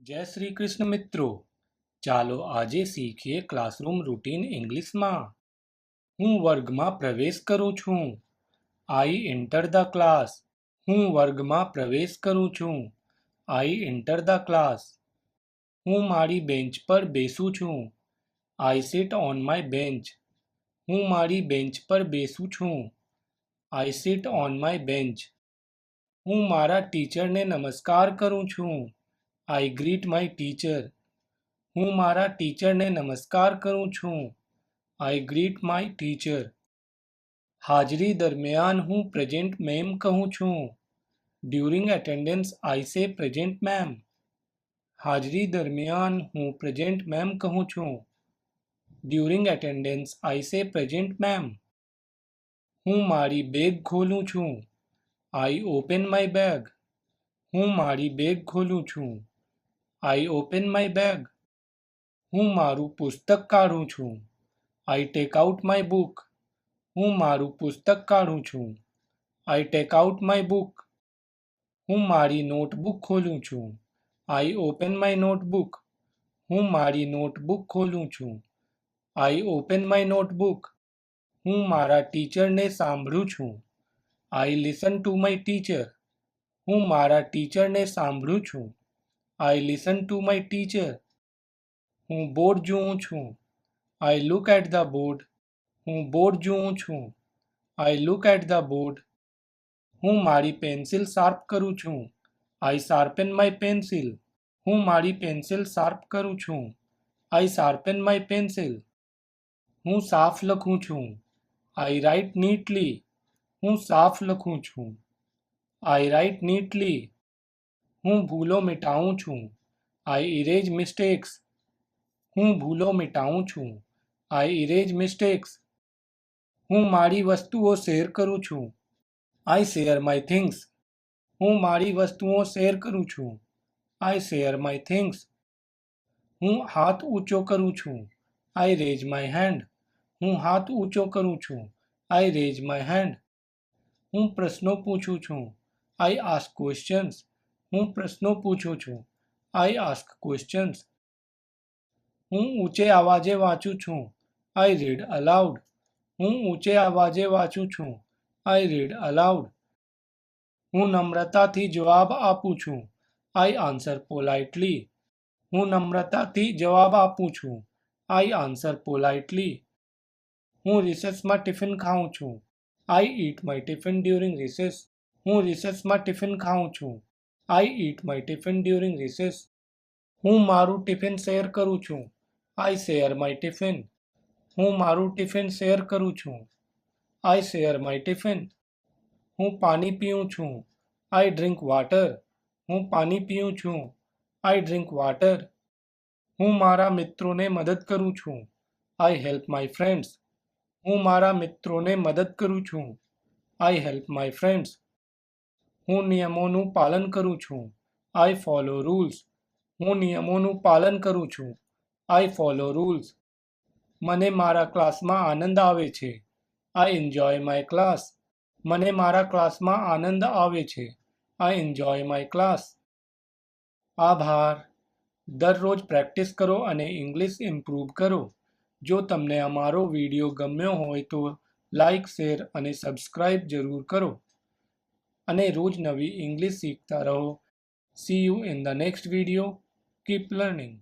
જય શ્રી કૃષ્ણ મિત્રો, ચાલો આજે શીખીએ ક્લાસરૂમ રૂટીન ઇંગ્લિશમાં. હું વર્ગમાં પ્રવેશ કરું છું. આઈ એન્ટર ધ ક્લાસ. હું વર્ગમાં પ્રવેશ કરું છું. આઈ એન્ટર ધ ક્લાસ. હું મારી બેન્ચ પર બેસું છું. આઈ સિટ ઓન માય બેન્ચ. હું મારી બેન્ચ પર બેસું છું. આઈ સિટ ઓન માય બેન્ચ. હું મારા ટીચરને નમસ્કાર કરું છું. આઈ ગ્રીટ માય ટીચર. હું મારા ટીચરને નમસ્કાર કરું છું. આઈ ગ્રીટ માય ટીચર. હાજરી દરમિયાન હું પ્રેઝન્ટ મેમ કહું છું. ડ્યુરિંગ એટેન્ડન્સ આઈ સે પ્રેઝન્ટ મેમ. હાજરી દરમિયાન હું પ્રેઝન્ટ મેમ કહું છું. ડ્યુરિંગ એટેન્ડન્સ આઈ સે પ્રેઝન્ટ મેમ. હું મારી બેગ ખોલું છું. I open my bag. હું મારી બેગ ખોલું છું. I open my bag. હું મારું પુસ્તક કાઢું છું. I take out my book. હું મારું પુસ્તક કાઢું છું. I take out my book. હું મારી નોટબુક ખોલું છું. I open my notebook. હું મારી નોટબુક ખોલું છું. I open my notebook. હું મારા ટીચરને સાંભળું છું. આઈ લિસન ટુ માય ટીચર. હું મારા ટીચરને સાંભળું છું. આઈ લિસન ટુ માય ટીચર. હું બોર્ડ જોઉં છું. I look at the board. હું બોર્ડ જોઉં છું. I look at the board. હું મારી પેન્સિલ શાર્પ કરું છું. I sharpen my pencil. હું મારી પેન્સિલ શાર્પ કરું છું. I sharpen my pencil. હું સાફ લખું છું. I write neatly. હું સાફ લખું છું. I write neatly. હું ભૂલો મિટાવું છું. I erase mistakes. હું ભૂલો મિટાવું છું. I erase mistakes. હું મારી વસ્તુઓ શેર કરું છું. આઈ શેર માય થિંગ્સ. હું મારી વસ્તુઓ શેર કરું છું. આઈ શેર માય થિંગ્સ. હું હાથ ઊંચો કરું છું. આઈ રેઝ માય હેન્ડ. હું હાથ ઊંચો કરું છું. આઈ રેઝ માય હેન્ડ. હું પ્રશ્નો પૂછું છું. આઈ આસ્ક ક્વેશ્ચન્સ. હું પ્રશ્નો પૂછું છું. આઈ આસ્ક ક્વેશ્ચન્સ. હું ઊંચે અવાજે વાંચું છું. આઈ રીડ અલાઉડ. હું ઊંચે અવાજે વાંચું છું. આઈ રીડ અલાઉડ. હું નમ્રતાથી જવાબ આપું છું. આઈ આન્સર પોલાઇટલી. હું નમ્રતાથી જવાબ આપું છું. આઈ આન્સર પોલાઇટલી. હું રિસેસમાં ટિફિન ખાઉં છું. આઈ ઈટ માય ટિફિન ડ્યુરિંગ રિસેસ. હું રિસેસમાં ટિફિન ખાઉં છું. આઈ ઈટ માય ટિફિન ડ્યુરિંગ રિસેસ. હું મારું ટિફિન શેર કરું છું. આઈ શેર માય ટિફિન. હું મારું ટિફિન શેર કરું છું. આઈ શેર માય ટિફિન. હું પાણી પીઉં છું. આઈ ડ્રિંક વોટર. હું પાણી પીઉં છું. આઈ ડ્રિંક વોટર. હું મારા મિત્રોને મદદ કરું છું. I help my friends. હું મારા મિત્રોને મદદ કરું છું. I help my friends. હું નિયમોનું પાલન કરું છું. આઈ ફોલો રૂલ્સ. હું નિયમોનું પાલન કરું છું. આઈ ફોલો રૂલ્સ. મને મારા ક્લાસમાં આનંદ આવે છે. I enjoy my class. મને મારા ક્લાસમાં આનંદ આવે છે. I enjoy my class. આભાર. દરરોજ પ્રેક્ટિસ કરો અને ઇંગ્લિશ ઇમ્પ્રૂવ કરો. જો તમને અમારો વિડીયો ગમ્યો હોય તો લાઈક, શેર અને સબસ્ક્રાઈબ જરૂર કરો. અને રોજ નવી ઇંગ્લિશ શીખતા રહો. See you in the next video. Keep learning.